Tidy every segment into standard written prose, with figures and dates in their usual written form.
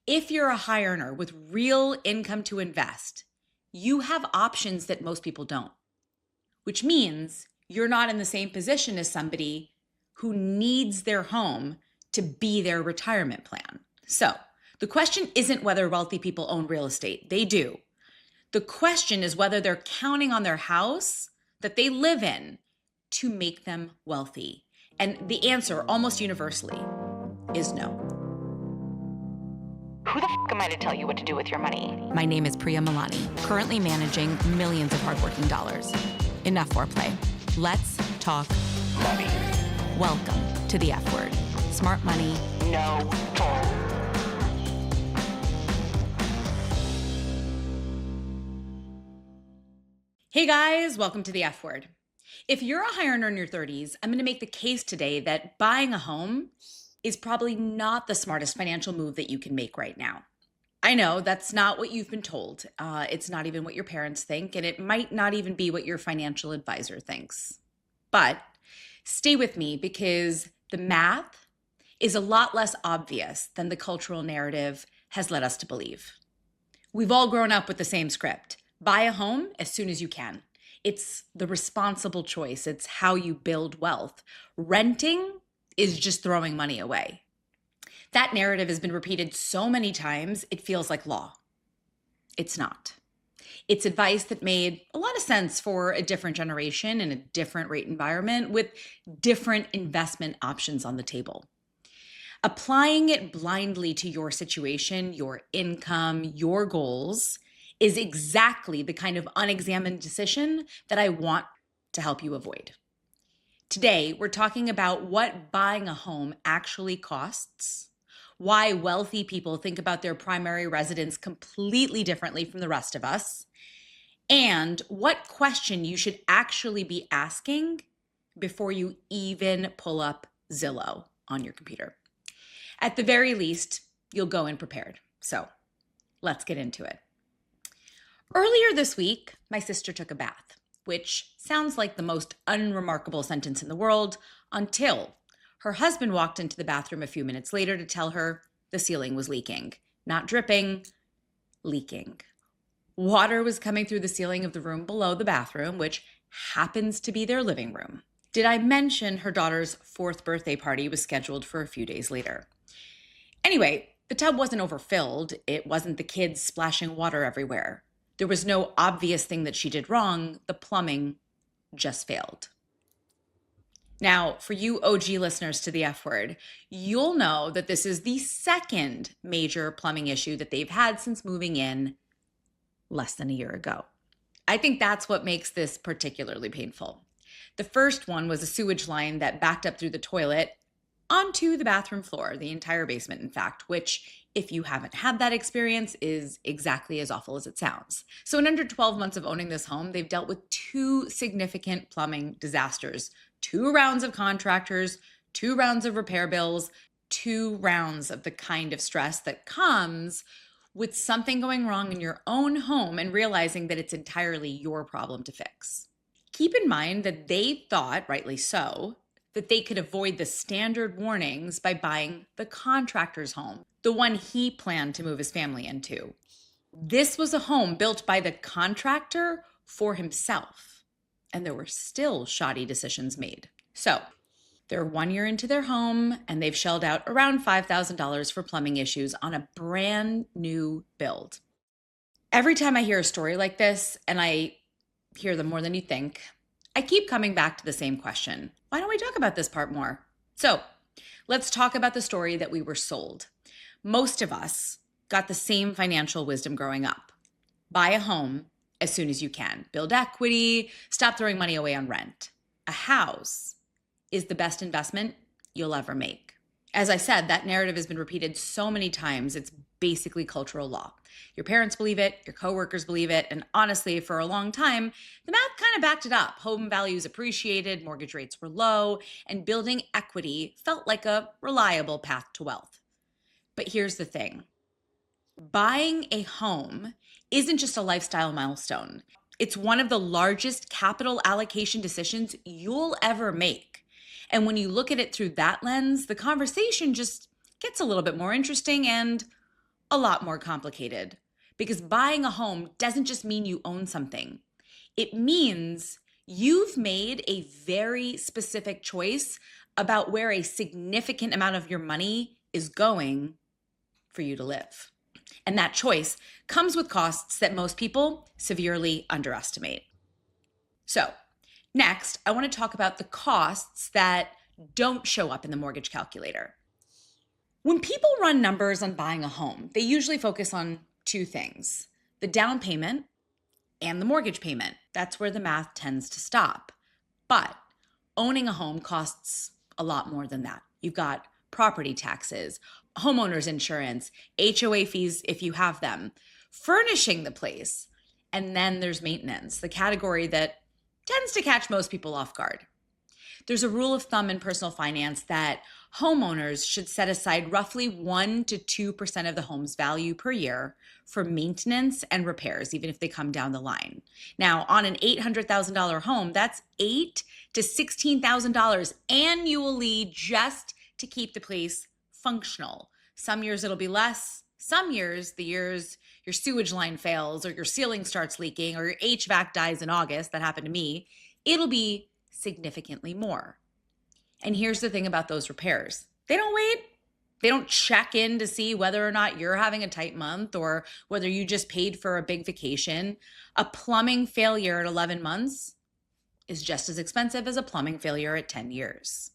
If you're a high earner with real income to invest, you have options that most people don't, which means you're not in the same position as somebody who needs their home to be their retirement plan. So the question isn't whether wealthy people own real estate. They do. The question is whether they're counting on their house that they live in to make them wealthy. And the answer, almost universally, is no. Who the f am I to tell you what to do with your money? My name is Priya Malani, currently managing millions of hardworking dollars. Enough foreplay. Let's talk Money. welcome to the F word. Smart money. No bull. Hey guys, welcome to the F word. If you're a high earner in your 30s, I'm going to make the case today that buying a home is probably not the smartest financial move that you can make right now. I know that's not what you've been told. It's not even what your parents think, and it might not even be what your financial advisor thinks. But stay with me because the math is a lot less obvious than the cultural narrative has led us to believe. We've all grown up with the same script. Buy a home as soon as you can. It's the responsible choice. It's how you build wealth. Renting is just throwing money away. That narrative has been repeated so many times, it feels like law. It's not. It's advice that made a lot of sense for a different generation in a different rate environment with different investment options on the table. Applying it blindly to your situation, your income, your goals is exactly the kind of unexamined decision that I want to help you avoid. Today, we're talking about what buying a home actually costs, why wealthy people think about their primary residence completely differently from the rest of us, and what question you should actually be asking before you even pull up Zillow on your computer. At the very least, you'll go in prepared. So let's get into it. Earlier this week, my sister took a bath, which sounds like the most unremarkable sentence in the world until her husband walked into the bathroom a few minutes later to tell her the ceiling was leaking. Not dripping, leaking. Water was coming through the ceiling of the room below the bathroom, which happens to be their living room. Did I mention her daughter's 4th birthday party was scheduled for a few days later? Anyway, the tub wasn't overfilled. It wasn't the kids splashing water everywhere. There was no obvious thing that she did wrong. The plumbing just failed. Now, for you OG listeners to the F word, you'll know that this is the second major plumbing issue that they've had since moving in less than a year ago. I think that's what makes this particularly painful. The first one was a sewage line that backed up through the toilet onto the bathroom floor, the entire basement, in fact, which, if you haven't had that experience, is exactly as awful as it sounds. So in under 12 months of owning this home, they've dealt with 2 significant plumbing disasters, 2 rounds of contractors, 2 rounds of repair bills, 2 rounds of the kind of stress that comes with something going wrong in your own home and realizing that it's entirely your problem to fix. Keep in mind that they thought, rightly so, that they could avoid the standard warnings by buying the contractor's home, the one he planned to move his family into. This was a home built by the contractor for himself, and there were still shoddy decisions made. So they're 1 year into their home, and they've shelled out around $5,000 for plumbing issues on a brand new build. Every time I hear a story like this, and I hear them more than you think, I keep coming back to the same question. Why don't we talk about this part more? So let's talk about the story that we were sold. Most of us got the same financial wisdom growing up. Buy a home as soon as you can. Build equity, stop throwing money away on rent. A house is the best investment you'll ever make. As I said, that narrative has been repeated so many times, it's basically cultural law. Your parents believe it, your coworkers believe it, and honestly, for a long time, the math kind of backed it up. Home values appreciated, mortgage rates were low, and building equity felt like a reliable path to wealth. But here's the thing. Buying a home isn't just a lifestyle milestone. It's one of the largest capital allocation decisions you'll ever make. And when you look at it through that lens, the conversation just gets a little bit more interesting and a lot more complicated because buying a home doesn't just mean you own something. It means you've made a very specific choice about where a significant amount of your money is going for you to live. And that choice comes with costs that most people severely underestimate. So, next, I want to talk about the costs that don't show up in the mortgage calculator. When people run numbers on buying a home, they usually focus on two things: the down payment and the mortgage payment. That's where the math tends to stop. But owning a home costs a lot more than that. You've got property taxes, homeowners insurance, HOA fees if you have them, furnishing the place, and then there's maintenance, the category that tends to catch most people off guard. There's a rule of thumb in personal finance that homeowners should set aside roughly 1 to 2% of the home's value per year for maintenance and repairs, even if they come down the line. Now, on an $800,000 home, that's $8,000 to $16,000 annually just to keep the place functional. Some years it'll be less. Some years, the years your sewage line fails or your ceiling starts leaking or your HVAC dies in August, that happened to me, it'll be significantly more. And here's the thing about those repairs. They don't wait. They don't check in to see whether or not you're having a tight month or whether you just paid for a big vacation. A plumbing failure at 11 months is just as expensive as a plumbing failure at 10 years.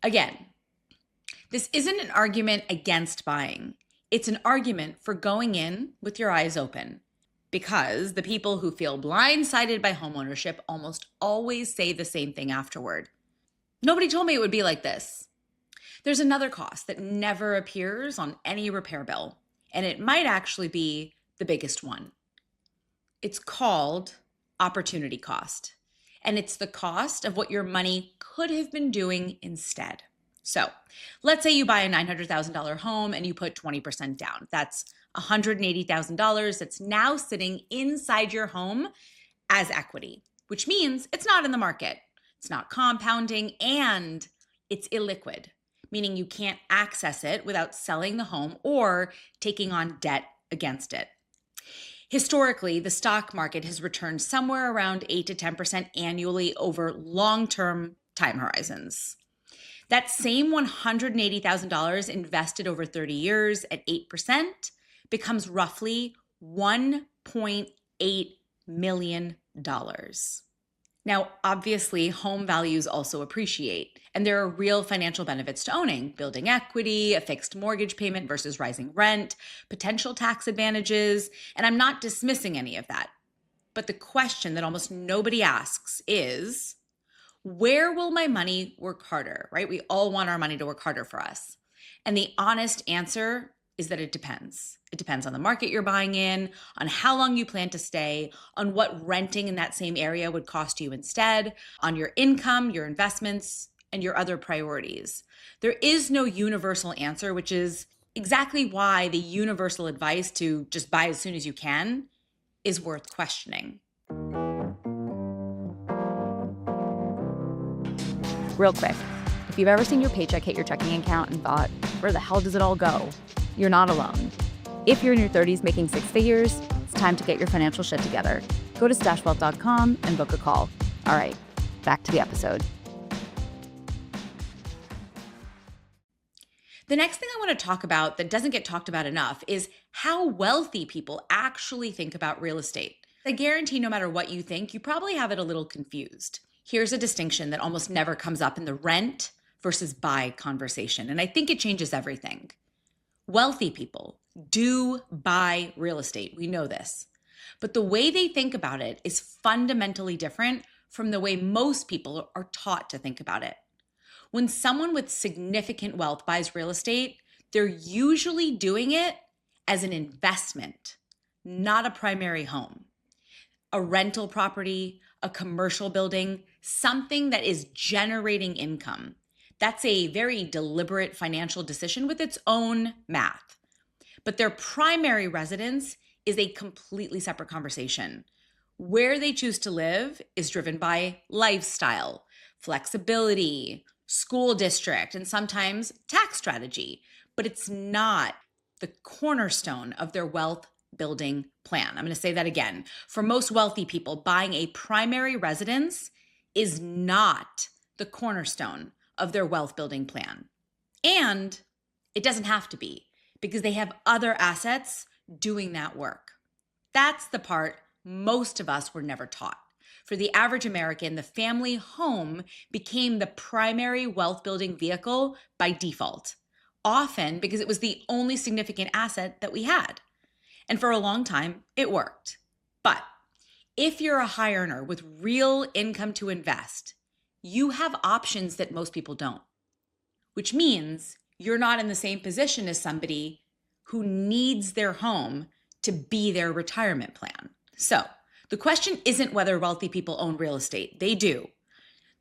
Again, this isn't an argument against buying. It's an argument for going in with your eyes open. Because the people who feel blindsided by homeownership almost always say the same thing afterward. Nobody told me it would be like this. There's another cost that never appears on any repair bill, and it might actually be the biggest one. It's called opportunity cost, and it's the cost of what your money could have been doing instead. So let's say you buy a $900,000 home and you put 20% down. That's $180,000 that's now sitting inside your home as equity, which means it's not in the market, it's not compounding, and it's illiquid, meaning you can't access it without selling the home or taking on debt against it. Historically, the stock market has returned somewhere around 8 to 10% annually over long-term time horizons. That same $180,000 invested over 30 years at 8% becomes roughly $1.8 million. Now, obviously, home values also appreciate, and there are real financial benefits to owning: building equity, a fixed mortgage payment versus rising rent, potential tax advantages, and I'm not dismissing any of that. But the question that almost nobody asks is, where will my money work harder, right? We all want our money to work harder for us. And the honest answer is that it depends. It depends on the market you're buying in, on how long you plan to stay, on what renting in that same area would cost you instead, on your income, your investments, and your other priorities. There is no universal answer, which is exactly why the universal advice to just buy as soon as you can is worth questioning. Real quick, if you've ever seen your paycheck hit your checking account and thought, where the hell does it all go? You're not alone. If you're in your 30s making six figures, it's time to get your financial shit together. Go to stashwealth.com and book a call. All right, back to the episode. The next thing I want to talk about that doesn't get talked about enough is how wealthy people actually think about real estate. I guarantee no matter what you think, you probably have it a little confused. Here's a distinction that almost never comes up in the rent versus buy conversation, and I think it changes everything. Wealthy people do buy real estate. We know this. But the way they think about it is fundamentally different from the way most people are taught to think about it. When someone with significant wealth buys real estate, they're usually doing it as an investment, not a primary home. A rental property, a commercial building, something that is generating income. That's a very deliberate financial decision with its own math. But their primary residence is a completely separate conversation. Where they choose to live is driven by lifestyle, flexibility, school district, and sometimes tax strategy. But it's not the cornerstone of their wealth building plan. I'm going to say that again. For most wealthy people, buying a primary residence is not the cornerstone of their wealth building plan. And it doesn't have to be because they have other assets doing that work. That's the part most of us were never taught. For the average American, the family home became the primary wealth building vehicle by default, often because it was the only significant asset that we had. And for a long time, it worked. But if you're a high earner with real income to invest, you have options that most people don't, which means you're not in the same position as somebody who needs their home to be their retirement plan. So the question isn't whether wealthy people own real estate. They do.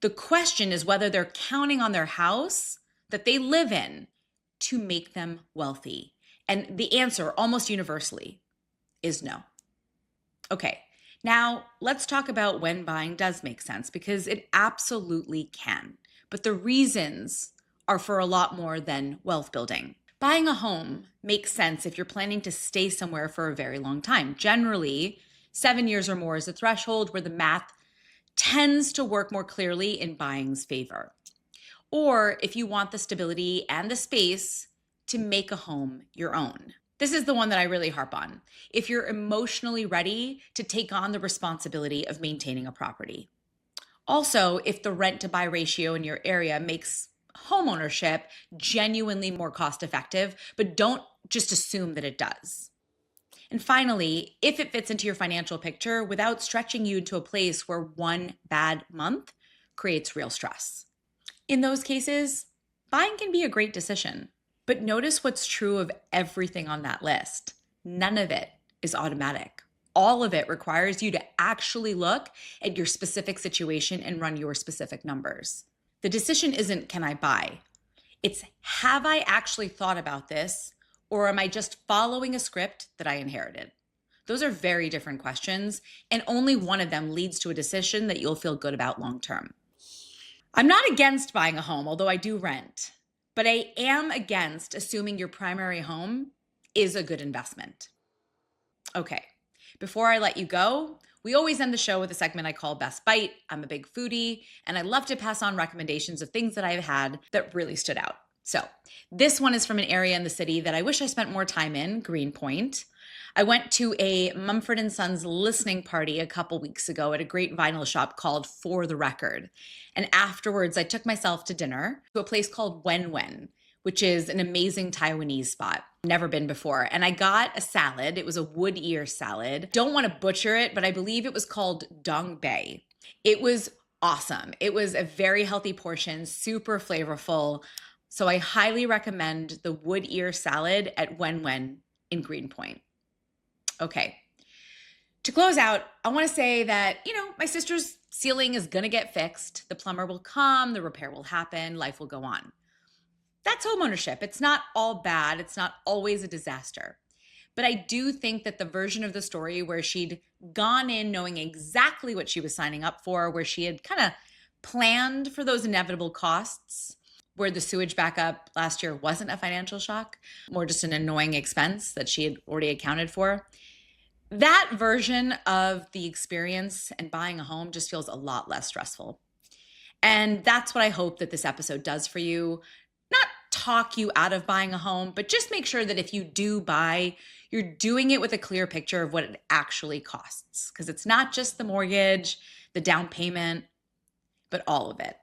The question is whether they're counting on their house that they live in to make them wealthy. And the answer, almost universally, is no. Okay, now let's talk about when buying does make sense, because it absolutely can. But the reasons are for a lot more than wealth building. Buying a home makes sense if you're planning to stay somewhere for a very long time. Generally, 7 years or more is the threshold where the math tends to work more clearly in buying's favor. Or if you want the stability and the space to make a home your own. This is the one that I really harp on. If you're emotionally ready to take on the responsibility of maintaining a property. Also, if the rent to buy ratio in your area makes homeownership genuinely more cost effective, but don't just assume that it does. And finally, if it fits into your financial picture without stretching you to a place where one bad month creates real stress. In those cases, buying can be a great decision. But notice what's true of everything on that list. None of it is automatic. All of it requires you to actually look at your specific situation and run your specific numbers. The decision isn't, can I buy? It's, have I actually thought about this, or am I just following a script that I inherited? Those are very different questions, and only one of them leads to a decision that you'll feel good about long term. I'm not against buying a home, although I do rent. But I am against assuming your primary home is a good investment. Okay, before I let you go, we always end the show with a segment I call Best Bite. I'm a big foodie, and I love to pass on recommendations of things that I've had that really stood out. So this one is from an area in the city that I wish I spent more time in, Greenpoint. I went to a Mumford & Sons listening party a couple weeks ago at a great vinyl shop called For the Record. And afterwards, I took myself to dinner to a place called Wen Wen, which is an amazing Taiwanese spot. Never been before. And I got a salad. It was a wood ear salad. Don't want to butcher it, but I believe it was called Dong Bei. It was awesome. It was a very healthy portion, super flavorful. So I highly recommend the wood ear salad at Wen Wen in Greenpoint. Okay. To close out, I want to say that, my sister's ceiling is going to get fixed. The plumber will come, the repair will happen, life will go on. That's homeownership. It's not all bad. It's not always a disaster. But I do think that the version of the story where she'd gone in knowing exactly what she was signing up for, where she had kind of planned for those inevitable costs, where the sewage backup last year wasn't a financial shock, more just an annoying expense that she had already accounted for. That version of the experience and buying a home just feels a lot less stressful. And that's what I hope that this episode does for you. Not talk you out of buying a home, but just make sure that if you do buy, you're doing it with a clear picture of what it actually costs. Because it's not just the mortgage, the down payment, but all of it.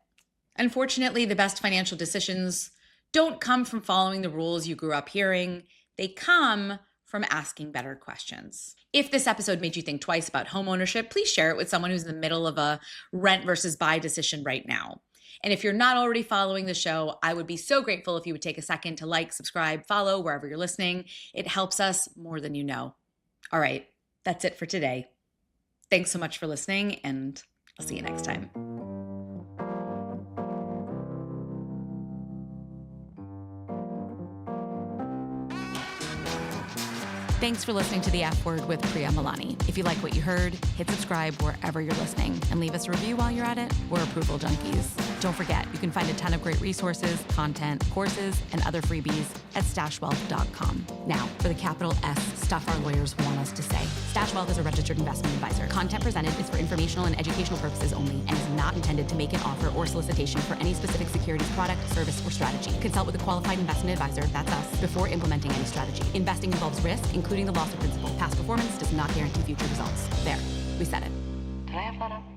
Unfortunately, the best financial decisions don't come from following the rules you grew up hearing. They come from asking better questions. If this episode made you think twice about homeownership, please share it with someone who's in the middle of a rent versus buy decision right now. And if you're not already following the show, I would be so grateful if you would take a second to like, subscribe, follow wherever you're listening. It helps us more than you know. All right, that's it for today. Thanks so much for listening, and I'll see you next time. Thanks for listening to The F Word with Priya Malani. If you like what you heard, hit subscribe wherever you're listening and leave us a review while you're at it. We're approval junkies. Don't forget, you can find a ton of great resources, content, courses, and other freebies at stashwealth.com. Now, for the capital S stuff our lawyers want us to say. StashWealth is a registered investment advisor. Content presented is for informational and educational purposes only and is not intended to make an offer or solicitation for any specific securities product, service, or strategy. Consult with a qualified investment advisor, that's us, before implementing any strategy. Investing involves risk, including the loss of principal. Past performance does not guarantee future results. There, we said it. Did I have that up?